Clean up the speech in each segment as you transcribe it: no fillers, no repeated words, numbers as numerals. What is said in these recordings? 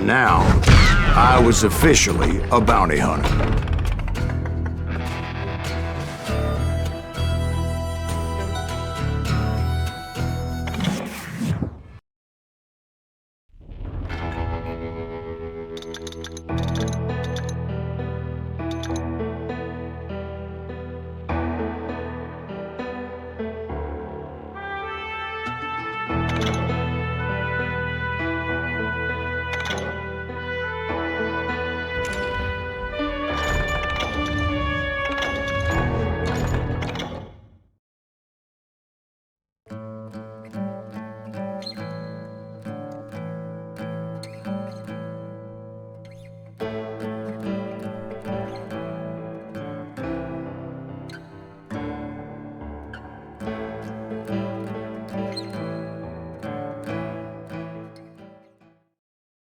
And now, I was officially a bounty hunter.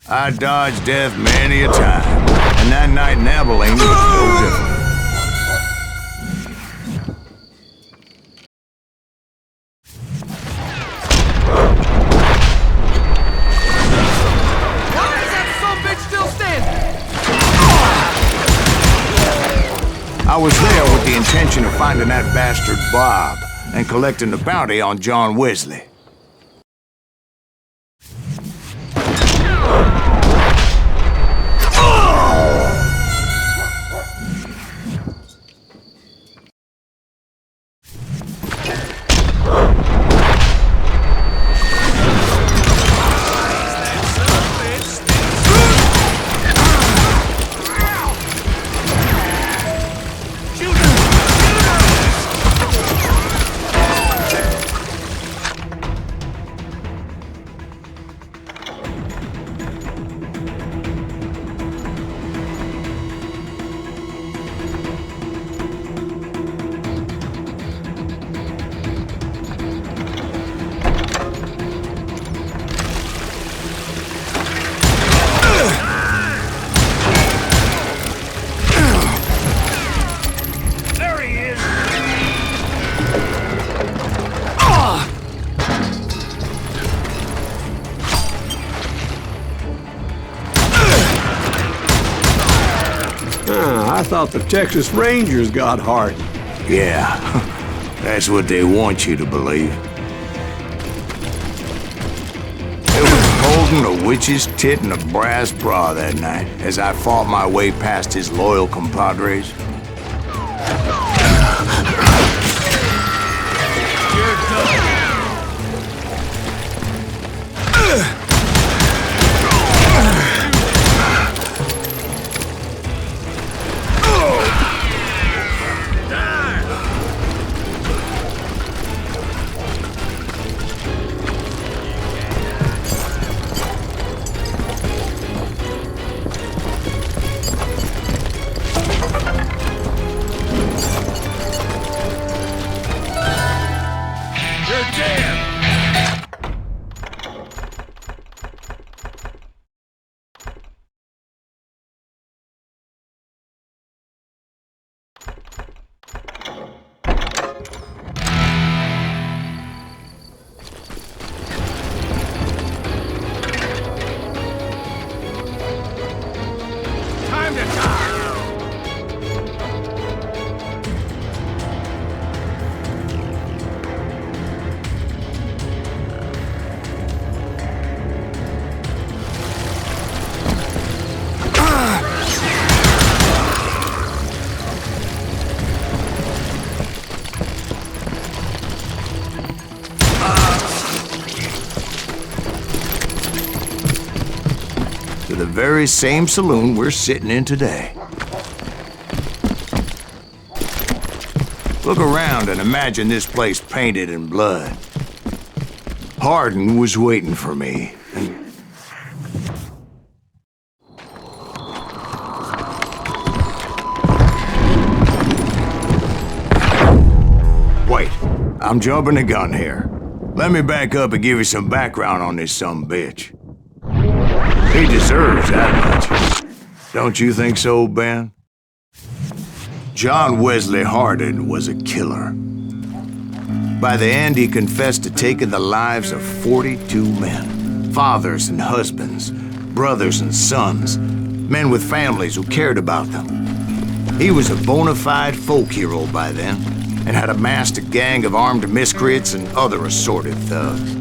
I dodged death many a time, and that night in Abilene was no different. Why is that sumbitch still standing? I was there with the intention of finding that bastard Bob and collecting the bounty on John Wesley. I thought the Texas Rangers got heart. Yeah, that's what they want you to believe. It was holding a witch's tit and a brass bra that night as I fought my way past his loyal compadres. To the very same saloon we're sitting in today. Look around and imagine this place painted in blood. Hardin was waiting for me, and wait, I'm jumping the gun here. Let me back up and give you some background on this sumbitch. He deserves that much. Don't you think so, Ben? John Wesley Hardin was a killer. By the end, he confessed to taking the lives of 42 men, fathers and husbands, brothers and sons, men with families who cared about them. He was a bona fide folk hero by then, and had amassed a gang of armed miscreants and other assorted thugs.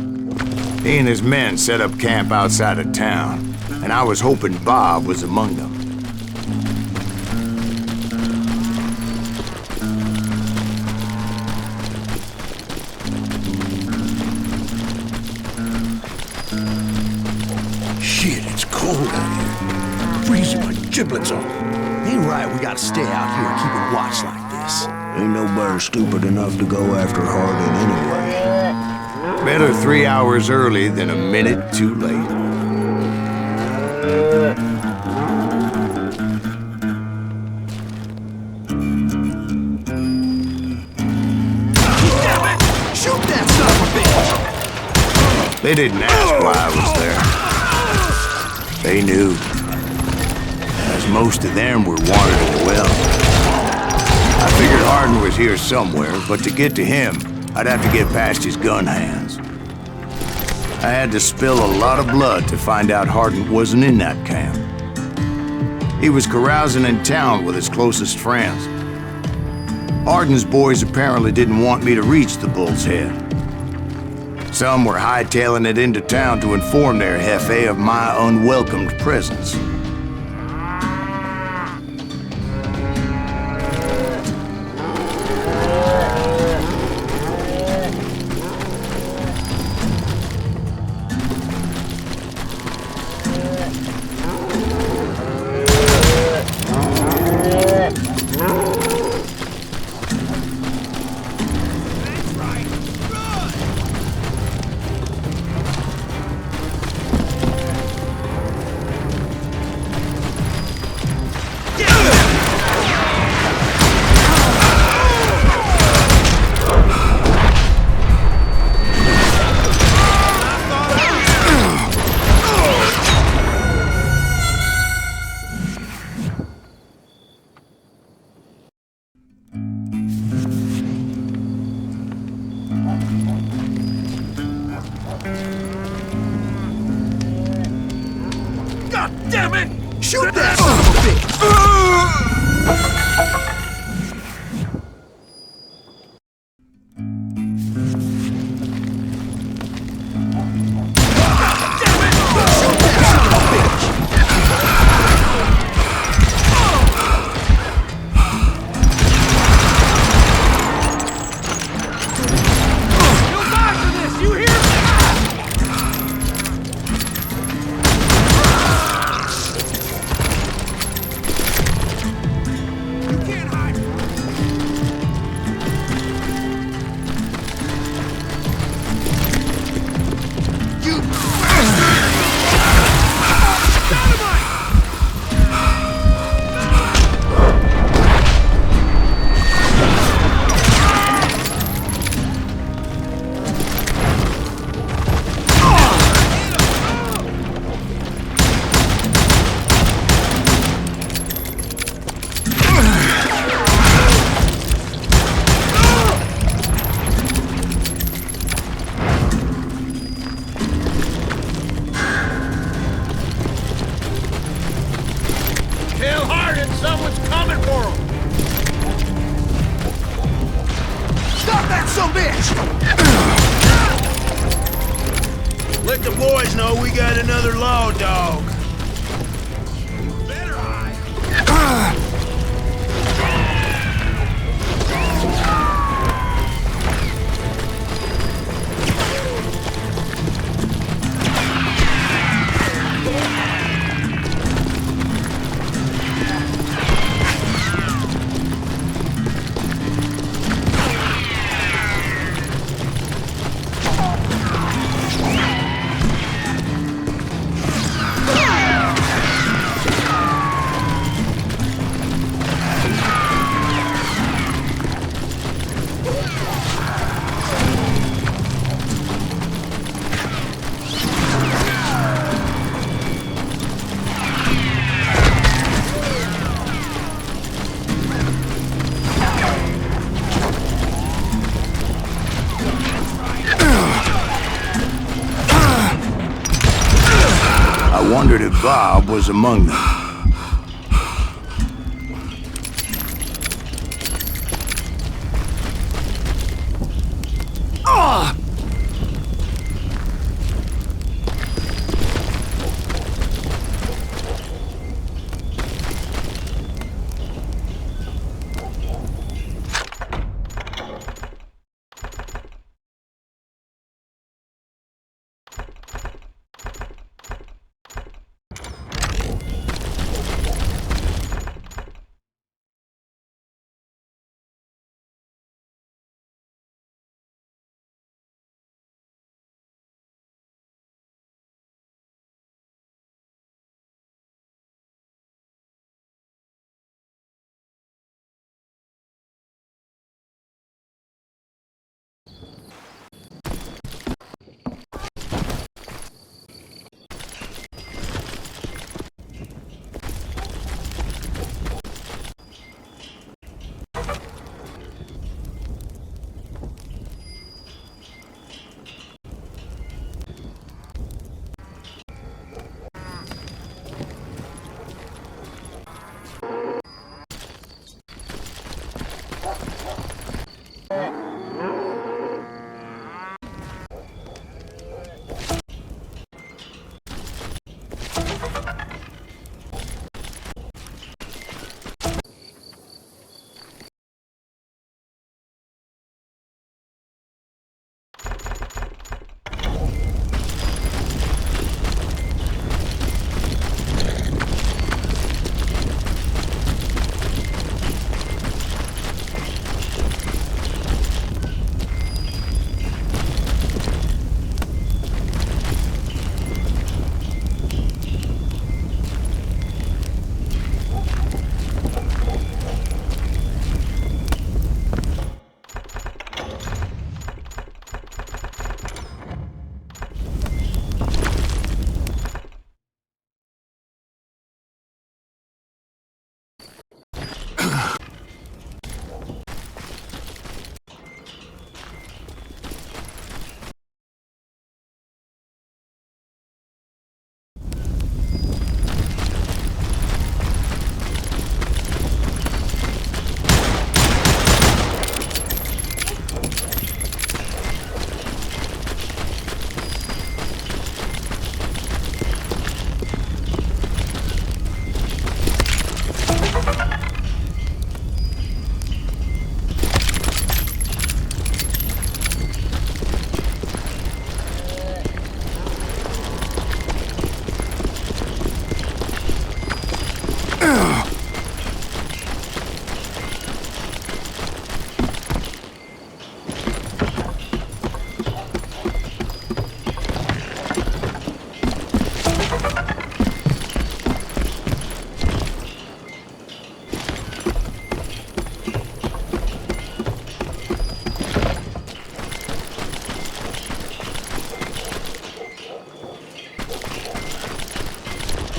He and his men set up camp outside of town, and I was hoping Bob was among them. Shit, it's cold out here. Freezing my giblets off. Ain't right we gotta stay out here keeping watch like this. Ain't nobody stupid enough to go after Hardin anyway. Better 3 hours early than a minute too late. Damn it! Shoot that son of a bitch! They didn't ask why I was there. They knew. As most of them were wanted as well. I figured Hardin was here somewhere, but to get to him, I'd have to get past his gun hands. I had to spill a lot of blood to find out Hardin wasn't in that camp. He was carousing in town with his closest friends. Hardin's boys apparently didn't want me to reach the Bull's Head. Some were hightailing it into town to inform their jefe of my unwelcomed presence. God damn it! Shoot that son of a bitch! Someone's coming for him! Stop that son of a bitch! Let the boys know we got another law dog. Better eye! I wondered if Bob was among them.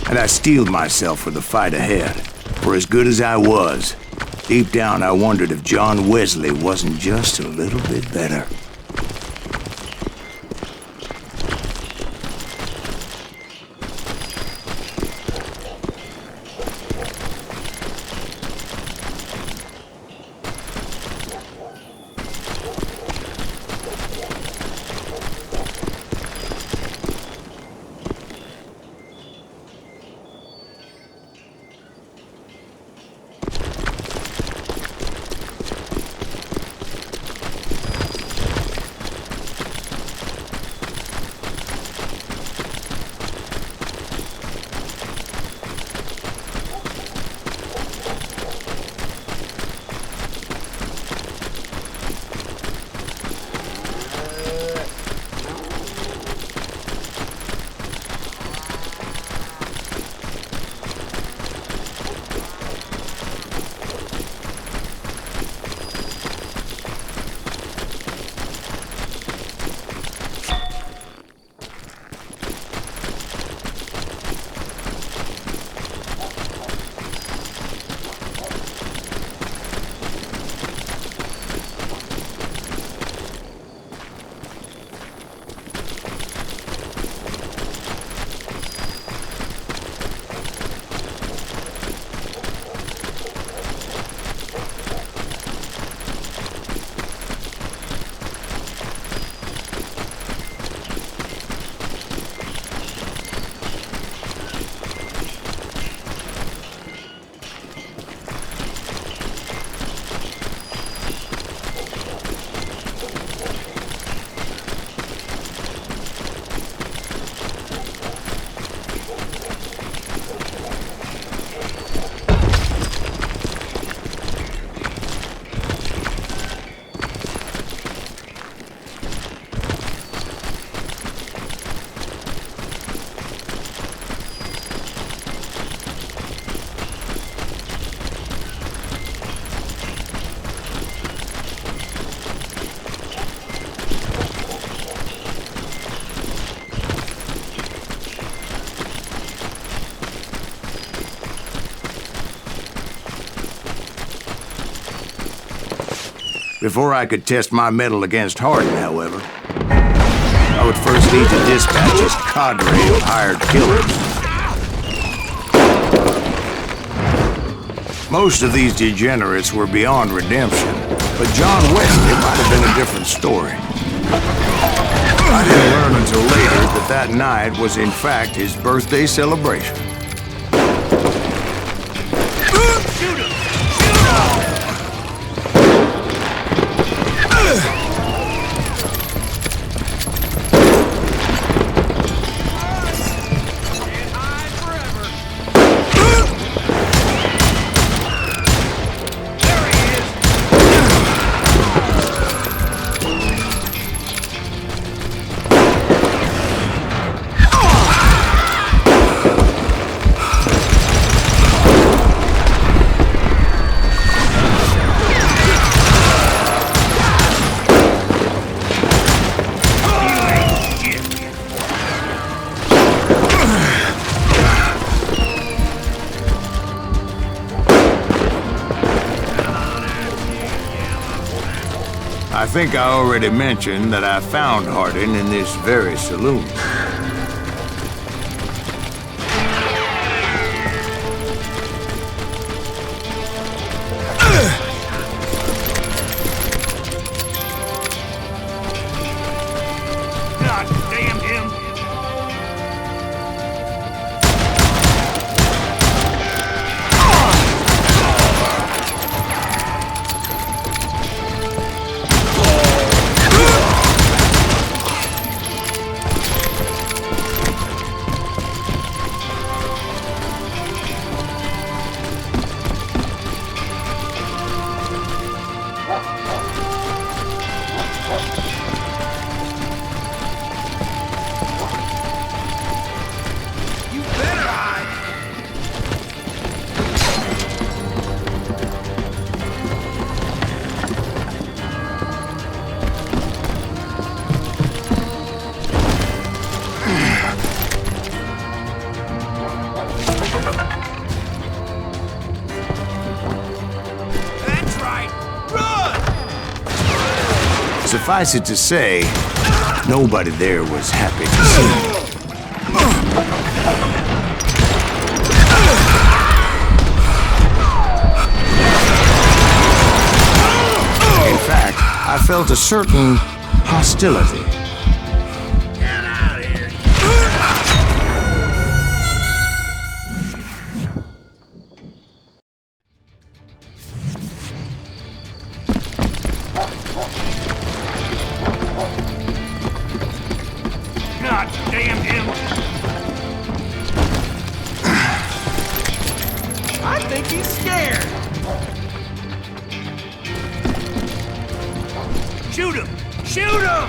And I steeled myself for the fight ahead. For as good as I was, deep down I wondered if John Wesley wasn't just a little bit better. Before I could test my mettle against Hardin, however, I would first need to dispatch his cadre of hired killers. Most of these degenerates were beyond redemption, but John Wesley might have been a different story. I didn't learn until later that that night was in fact his birthday celebration. Shoot him! Shoot him! I think I already mentioned that I found Hardin in this very saloon. God damn him! Suffice it to say, nobody there was happy to see me. In fact, I felt a certain hostility. Get out of here! God damn him! I think he's scared. Shoot him! Shoot him!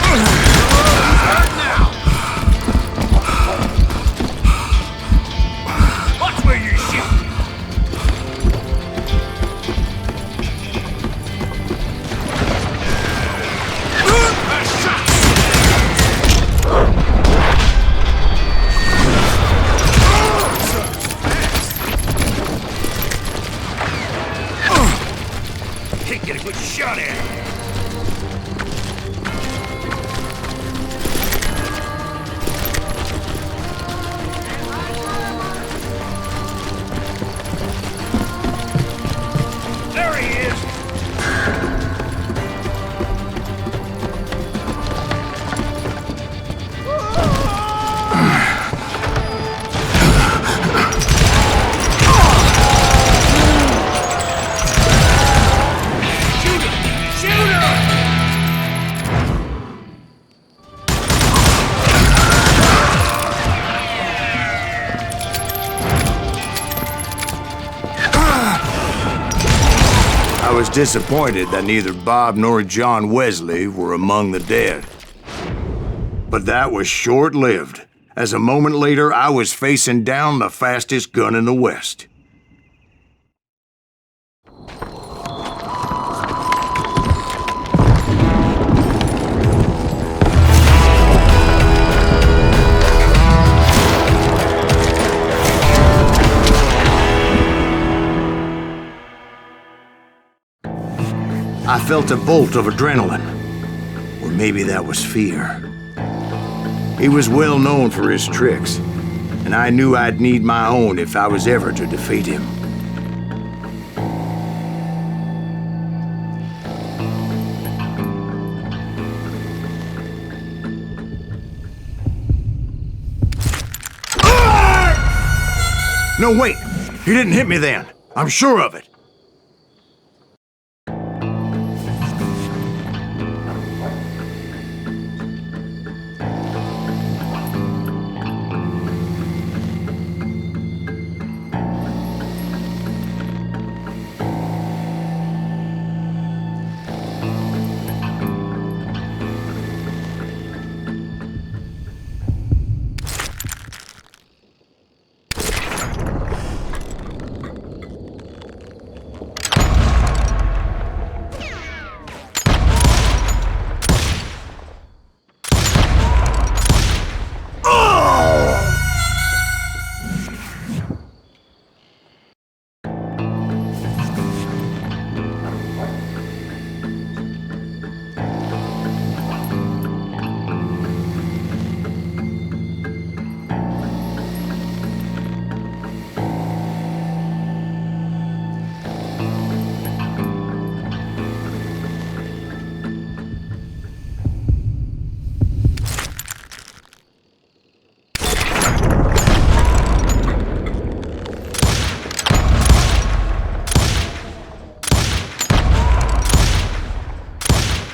He's hurt now. Watch where you're shooting. Can't get a good shot at him. There he is. Shoot him! Shoot him! I was disappointed that neither Bob nor John Wesley were among the dead. But that was short-lived, as a moment later I was facing down the fastest gun in the West. I felt a bolt of adrenaline. Or maybe that was fear. He was well known for his tricks, and I knew I'd need my own if I was ever to defeat him. No, wait! He didn't hit me then. I'm sure of it.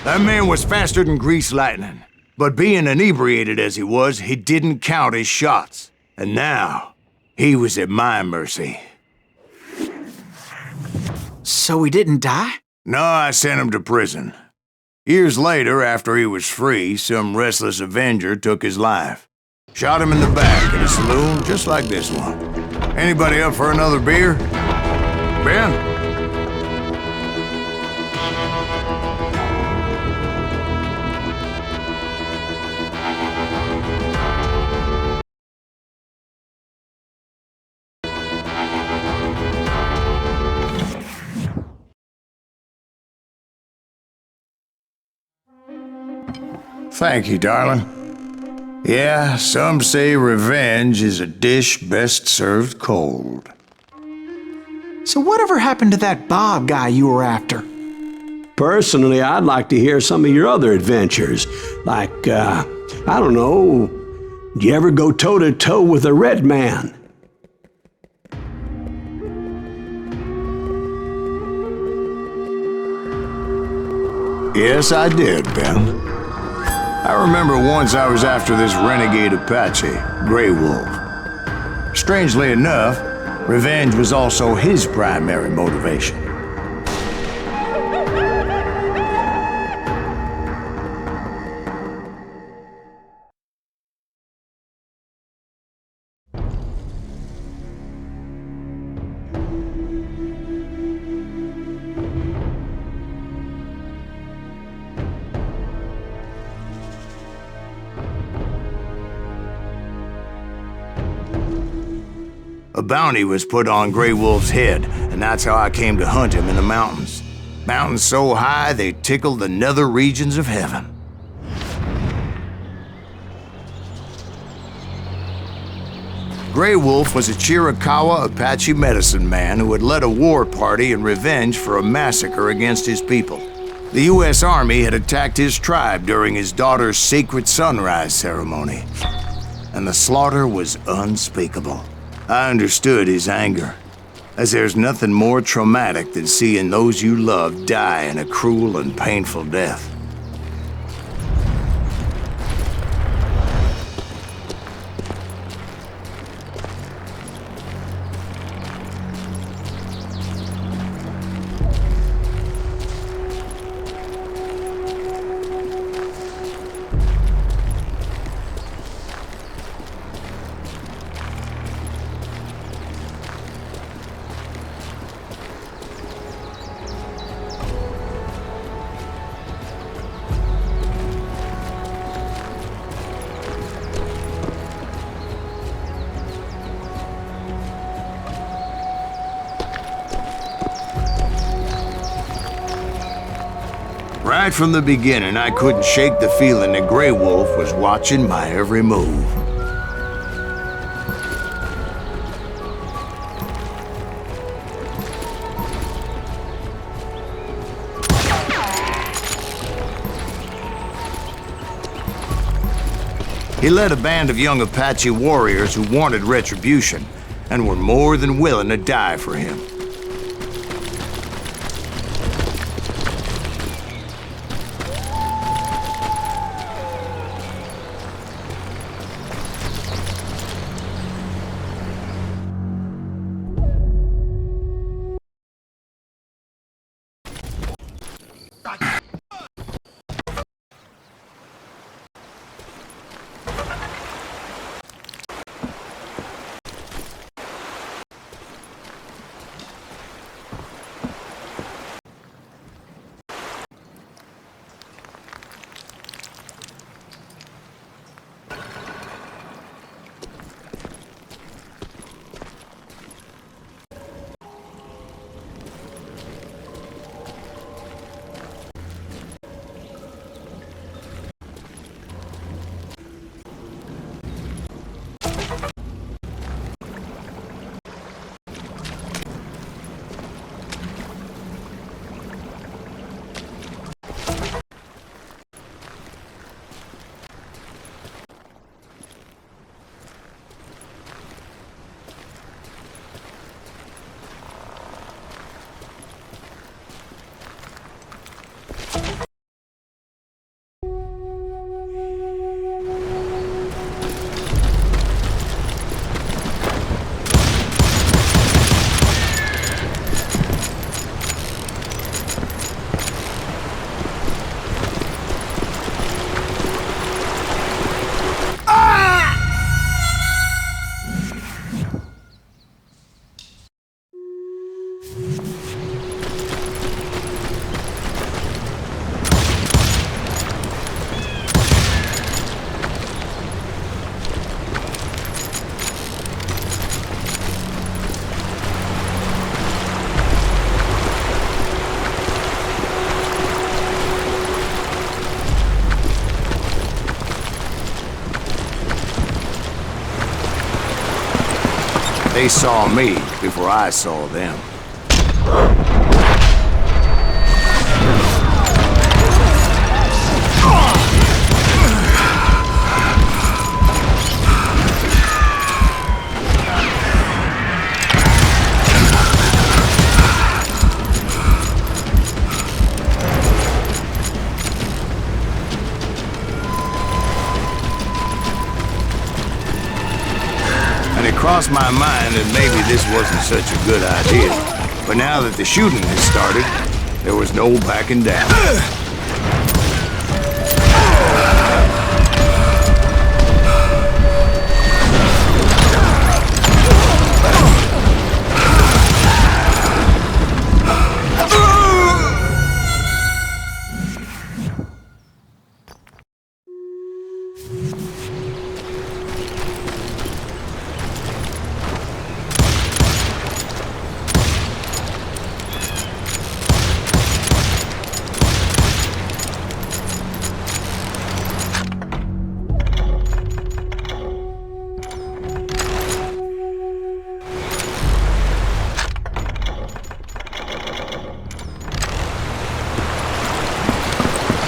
That man was faster than greased lightning. But being inebriated as he was, he didn't count his shots. And now, he was at my mercy. So he didn't die? No, I sent him to prison. Years later, after he was free, some restless Avenger took his life. Shot him in the back in a saloon just like this one. Anybody up for another beer? Ben? Thank you, darling. Yeah, some say revenge is a dish best served cold. So whatever happened to that Bob guy you were after? Personally, I'd like to hear some of your other adventures. Like, I don't know, did you ever go toe-to-toe with a red man? Yes, I did, Ben. I remember once I was after this renegade Apache, Grey Wolf. Strangely enough, revenge was also his primary motivation. A bounty was put on Grey Wolf's head, and that's how I came to hunt him in the mountains. Mountains so high they tickled the nether regions of heaven. Grey Wolf was a Chiricahua Apache medicine man who had led a war party in revenge for a massacre against his people. The U.S. Army had attacked his tribe during his daughter's sacred sunrise ceremony, and the slaughter was unspeakable. I understood his anger, as there's nothing more traumatic than seeing those you love die in a cruel and painful death. Right from the beginning, I couldn't shake the feeling that Grey Wolf was watching my every move. He led a band of young Apache warriors who wanted retribution and were more than willing to die for him. They saw me before I saw them. It crossed my mind that maybe this wasn't such a good idea. But now that the shooting had started, there was no backing down.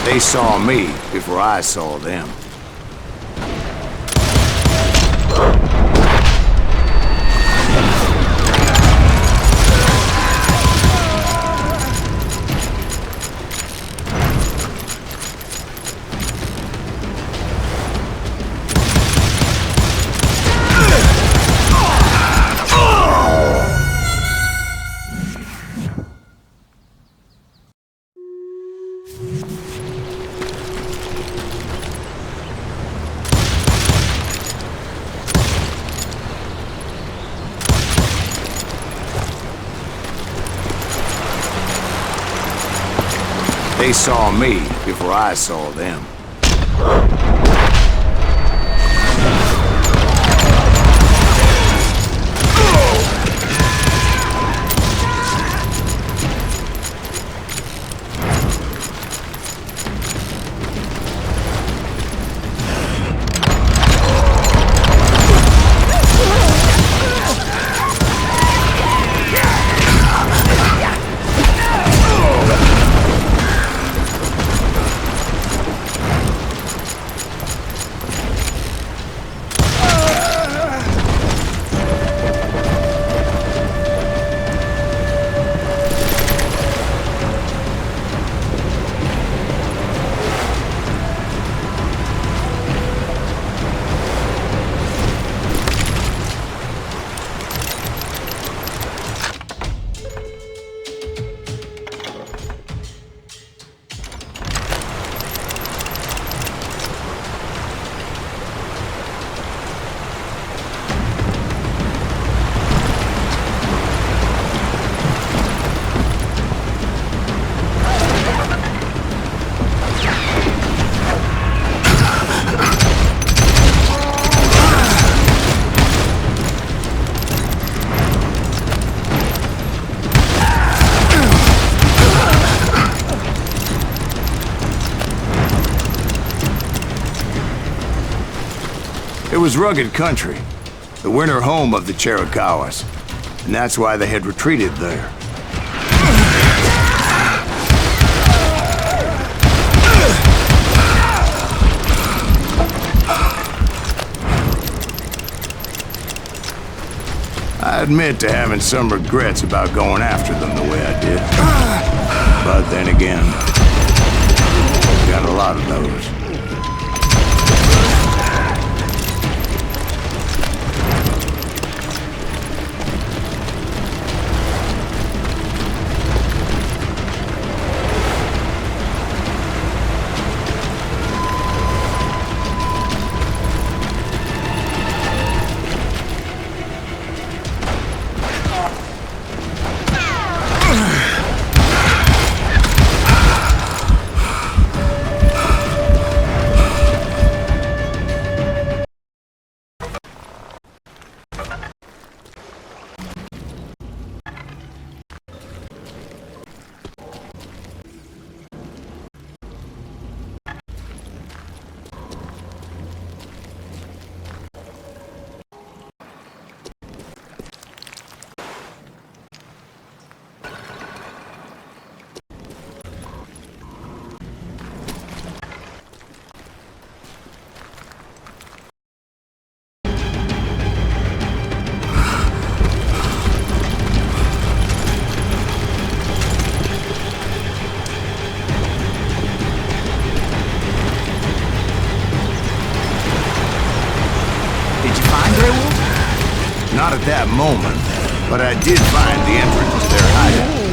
They saw me before I saw them. They saw me before I saw them. It was rugged country, the winter home of the Chiricahuas, and that's why they had retreated there. I admit to having some regrets about going after them the way I did. But then again, got a lot of those. Not at that moment, but I did find the entrance to their hideout.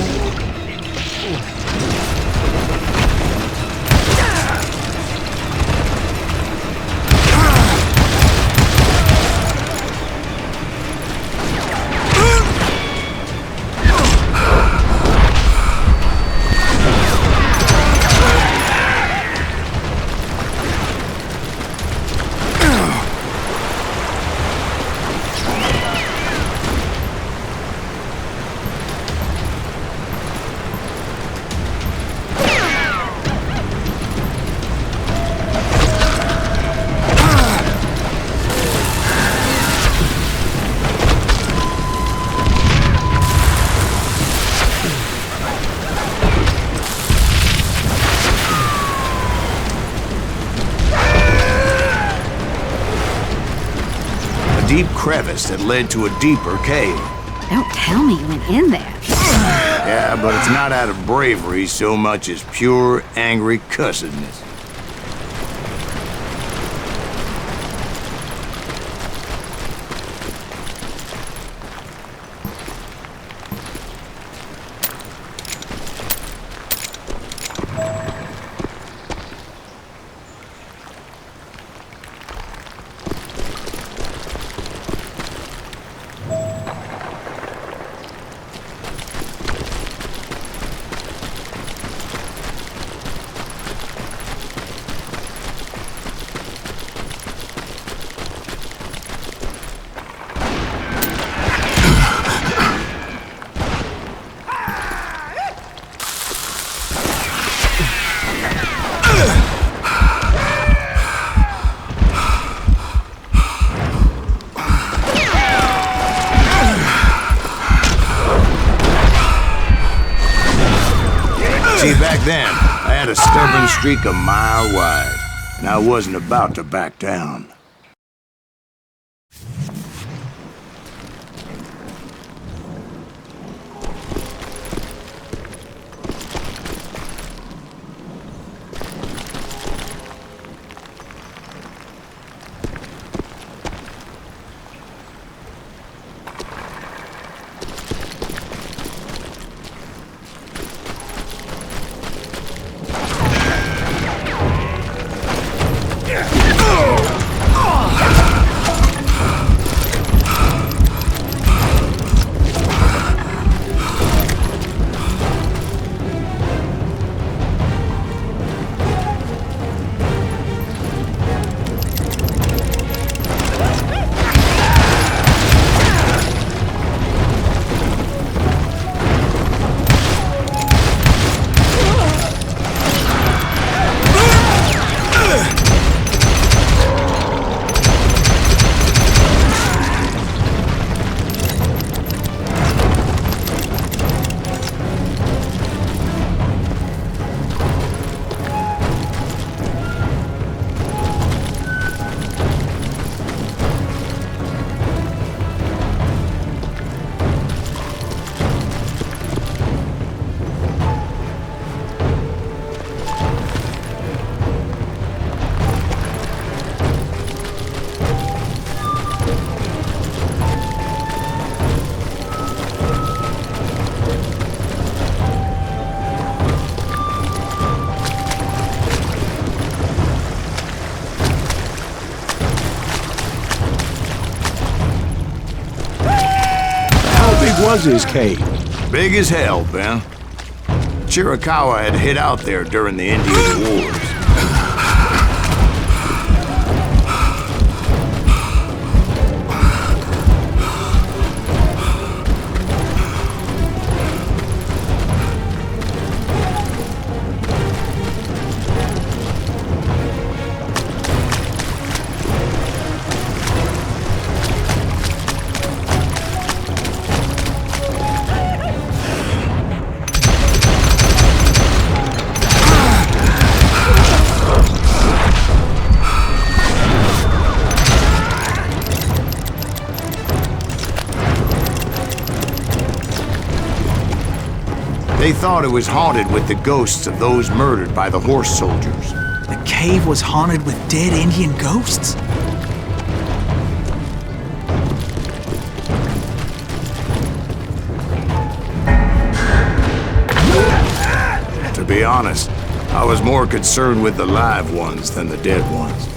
Deep crevice that led to a deeper cave. Don't tell me you went in there. Yeah, but it's not out of bravery so much as pure, angry cussedness. See, back then, I had a stubborn streak a mile wide, and I wasn't about to back down. was his cave? Big as hell, Ben. Chiricahua had hid out there during the Indian Wars. They thought it was haunted with the ghosts of those murdered by the horse soldiers. The cave was haunted with dead Indian ghosts? To be honest, I was more concerned with the live ones than the dead ones.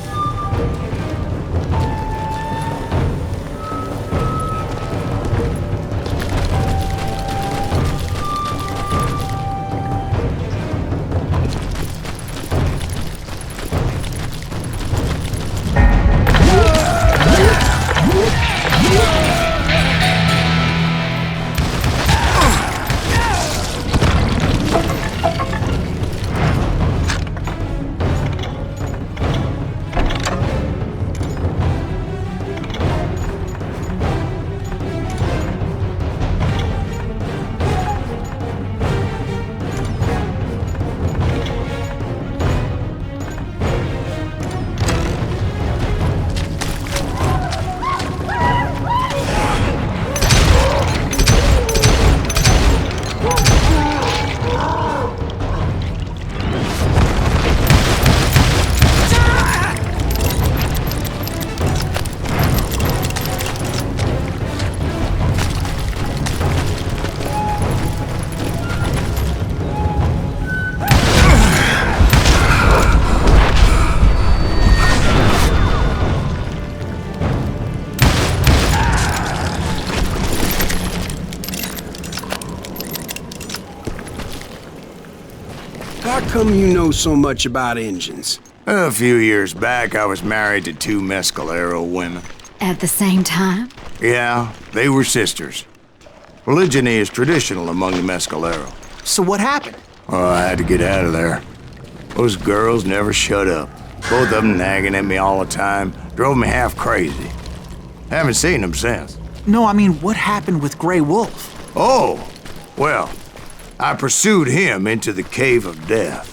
How come you know so much about engines? A few years back, I was married to two Mescalero women. At the same time? Yeah, they were sisters. Polygyny is traditional among the Mescalero. So what happened? Oh, I had to get out of there. Those girls never shut up. Both of them nagging at me all the time. Drove me half crazy. Haven't seen them since. No, I mean, what happened with Grey Wolf? Oh, well, I pursued him into the Cave of Death.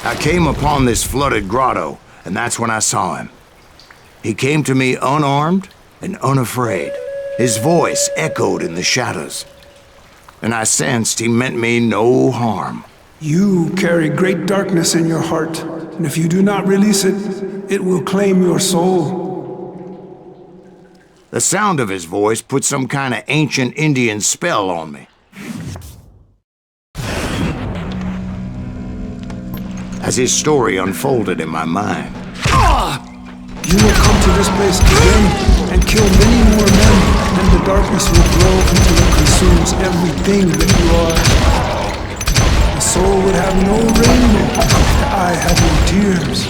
I came upon this flooded grotto, and that's when I saw him. He came to me unarmed and unafraid. His voice echoed in the shadows, and I sensed he meant me no harm. You carry great darkness in your heart, and if you do not release it, it will claim your soul. The sound of his voice put some kind of ancient Indian spell on me. As his story unfolded in my mind. You will come to this place again and kill many more men, and the darkness will grow until it consumes everything that you are. The soul would have no rainbow, the eye had no tears.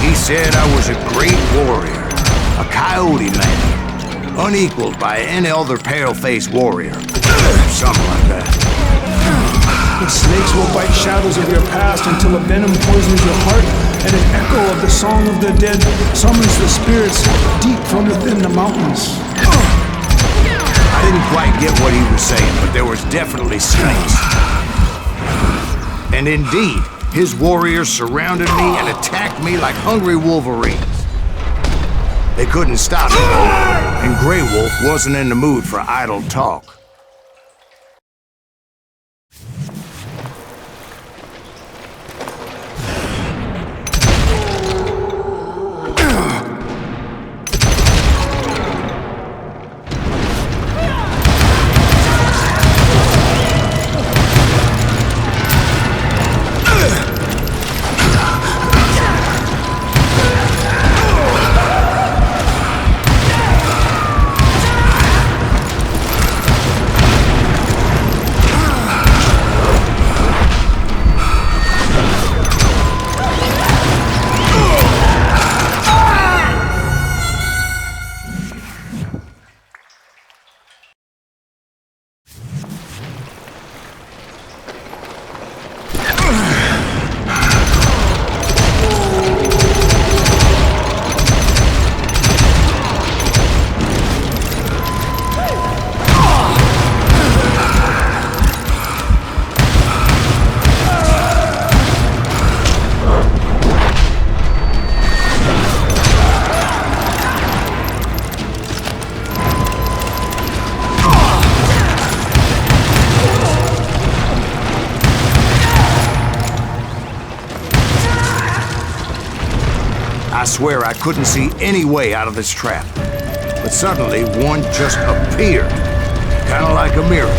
He said I was a great warrior, a coyote man, unequaled by any other pale-faced warrior. something like that. The snakes will bite shadows of your past until a venom poisons your heart, and an echo of the song of the dead summons the spirits deep from within the mountains. I didn't quite get what he was saying, but there was definitely snakes. And indeed, his warriors surrounded me and attacked me like hungry wolverines. They couldn't stop me, and Grey Wolf wasn't in the mood for idle talk. I swear I couldn't see any way out of this trap. But suddenly, one just appeared. Kind of like a miracle.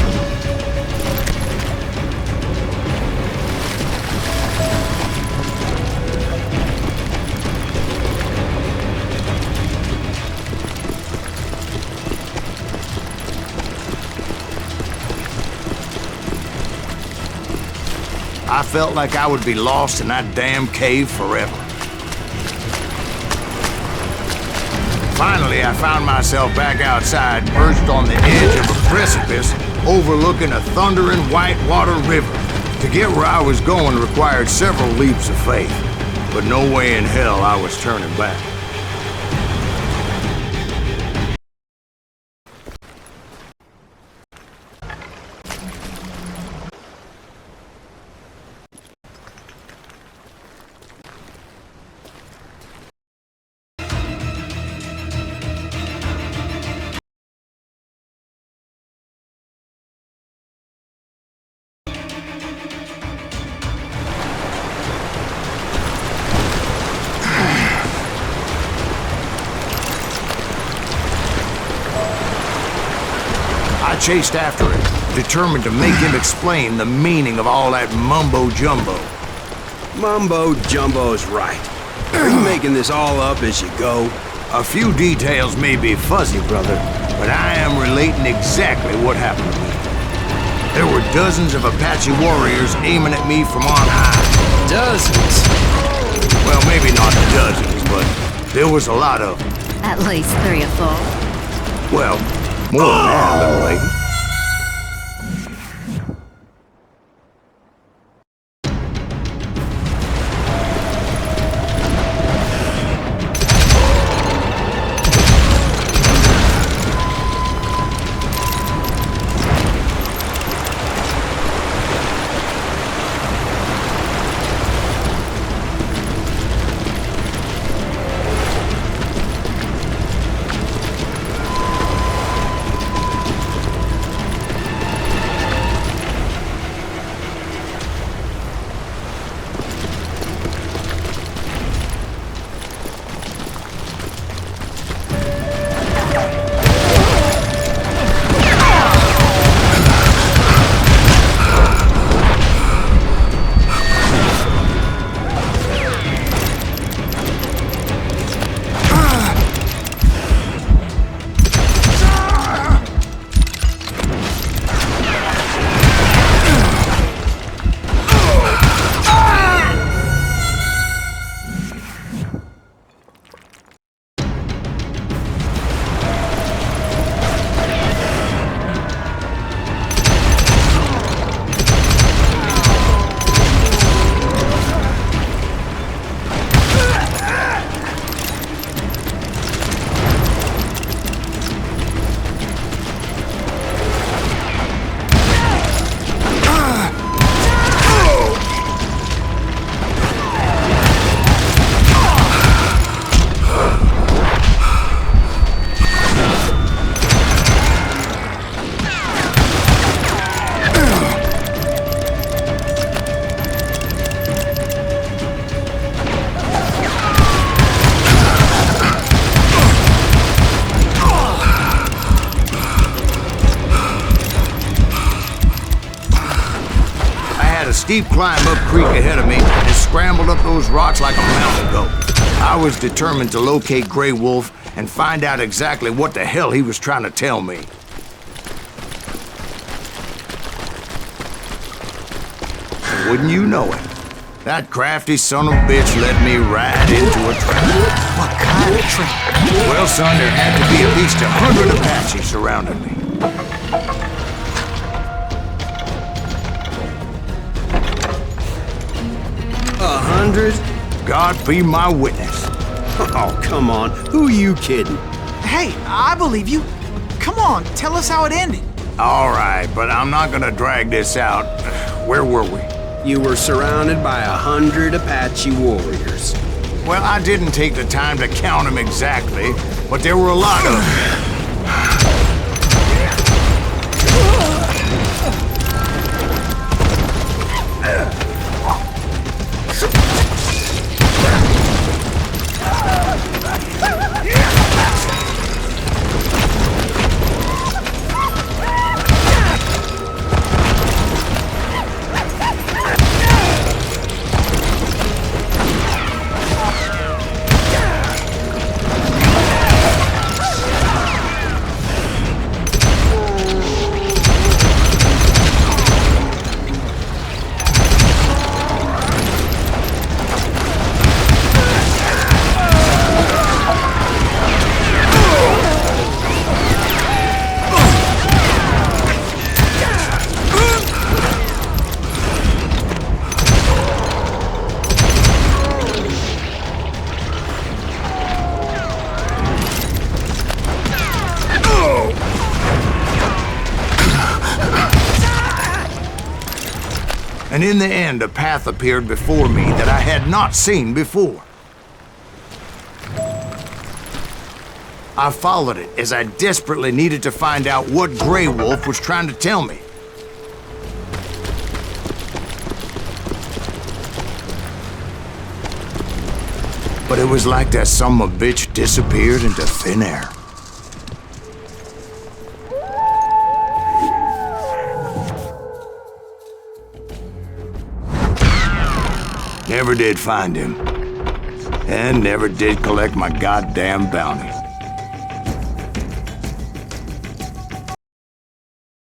I felt like I would be lost in that damn cave forever. Finally, I found myself back outside, perched on the edge of a precipice, overlooking a thundering whitewater river. To get where I was going required several leaps of faith, but no way in hell I was turning back. I chased after him, determined to make him explain the meaning of all that mumbo-jumbo. Mumbo-jumbo's right. Are you making this all up as you go? A few details may be fuzzy, brother, but I am relating exactly what happened to me. There were dozens of Apache warriors aiming at me from on high. Dozens? Well, maybe not dozens, but there was a lot of them. At least 3 or 4. Well, more than that, little lady. steep climb up creek ahead of me and scrambled up those rocks like a mountain goat. I was determined to locate Grey Wolf and find out exactly what the hell he was trying to tell me. And wouldn't you know it, that crafty son of a bitch led me right into a trap. What kind of trap? Well, son, there had to be at least 100 Apaches surrounding me. 100? God be my witness. Oh, come on. Who are you kidding? Hey, I believe you. Come on, tell us how it ended. All right, but I'm not gonna drag this out. Where were we? You were surrounded by 100 Apache warriors. Well, I didn't take the time to count them exactly, but there were a lot of them. And in the end, a path appeared before me that I had not seen before. I followed it as I desperately needed to find out what Grey Wolf was trying to tell me. But it was like that son of a bitch disappeared into thin air. Never did find him. And never did collect my goddamn bounty.